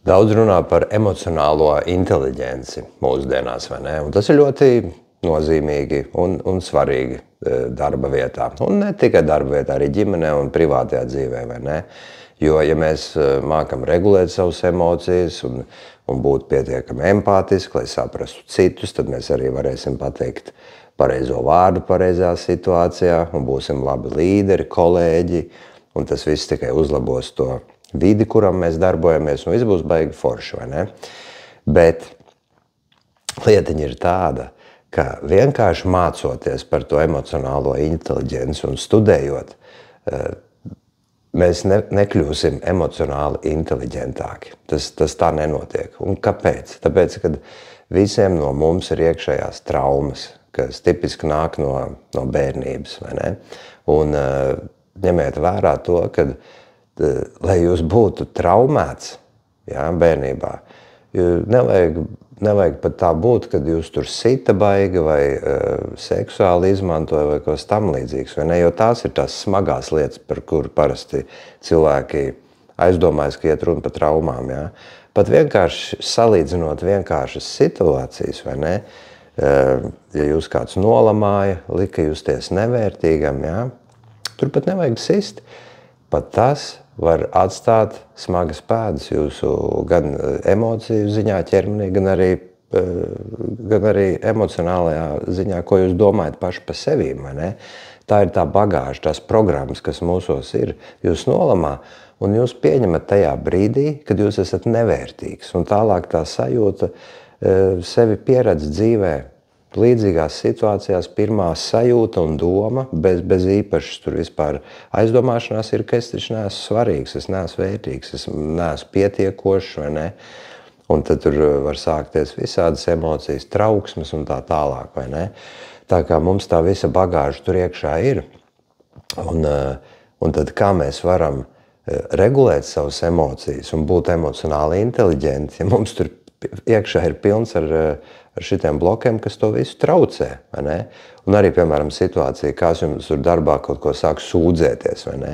Daudz runā par emocionālo inteliģenci mūsdienās, vai ne? Un tas ir ļoti nozīmīgi un svarīgi darba vietā. Un ne tikai darba vietā, arī ģimenē un privātajā dzīvē, vai ne? Jo, ja mēs mākam regulēt savas emocijas un būt pietiekami empātiski, lai saprastu citus, tad mēs arī varēsim pateikt pareizo vārdu pareizā situācijā un būsim labi līderi, kolēģi, un tas viss tikai uzlabos to vidi, kuram mēs darbojamies, un viss būs baigi forši, vai ne? Bet lietiņa ir tāda, ka vienkārši mācoties par to emocionālo inteliģenci un studējot, mēs nekļūsim emocionāli inteliģentāki. Tas tā nenotiek. Un kāpēc? Tāpēc, ka visiem no mums ir iekšējās traumas, kas tipiski nāk no bērnības, vai ne? Un ņemiet vērā to, ka lai jūs būtu traumēts, jā, bērnībā, nevajag pat tā būt, kad jūs tur sita baigi vai seksuāli izmantoja vai kaut kas tam līdzīgs, vai ne? Jo tās ir tās smagās lietas, par kur parasti cilvēki aizdomājas, ka iet runa par traumām, jā. Pat vienkārši salīdzinot vienkāršas situācijas, vai ne? Ja jūs kāds nolamāja, lika justies nevērtīgam, jā, tur pat nevajag sist. Pat tas var atstāt smagas pēdas jūsu gan emociju ziņā ķermenī, gan arī emocionālajā ziņā, ko jūs domājat paši par sevīm, vai ne? Tā ir tā bagāža, tās programmas, kas mūsos ir, jūs nolamā, un jūs pieņemat tajā brīdī, kad jūs esat nevērtīgs, un tālāk tā sajūta sevi pieredz dzīvē. Līdzīgās situācijās pirmā sajūta un doma, bez īpašas tur vispār aizdomāšanās ir, ka es taču neesmu svarīgs, es neesmu vērtīgs, es neesmu pietiekošs, vai ne? Un tad tur var sākties visādas emocijas, trauksmes un tā tālāk, vai ne? Tā kā mums tā visa bagāža tur iekšā ir, un tad kā mēs varam regulēt savas emocijas un būt emocionāli inteliģenti, ja mums tur iekšā ir pilns ar šitiem blokiem, kas to visu traucē, vai ne? Un arī, piemēram, situācija, kā jums tur darbā kaut ko sāk sūdzēties, vai ne?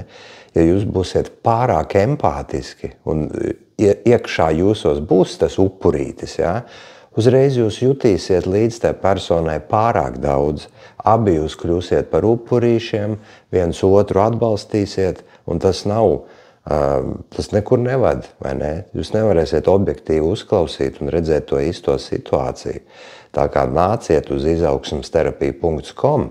Ja jūs būsiet pārāk empātiski un iekšā jūsos būs tas upurītis, jā, uzreiz jūs jutīsiet līdz tai personai pārāk daudz. Abi jūs kļūsiet par upurīšiem, viens otru atbalstīsiet, un tas nekur nevad, vai ne? Jūs nevarēsiet objektīvi uzklausīt un redzēt to īsto situāciju. Tā kā nāciet uz izaugsmesterapija.com,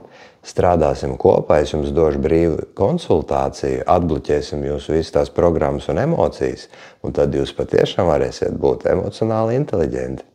strādāsim kopā, es jums došu brīvu konsultāciju, atbloķēsim jūsu visas tās programmas un emocijas, un tad jūs patiešām varēsiet būt emocionāli inteliģenti.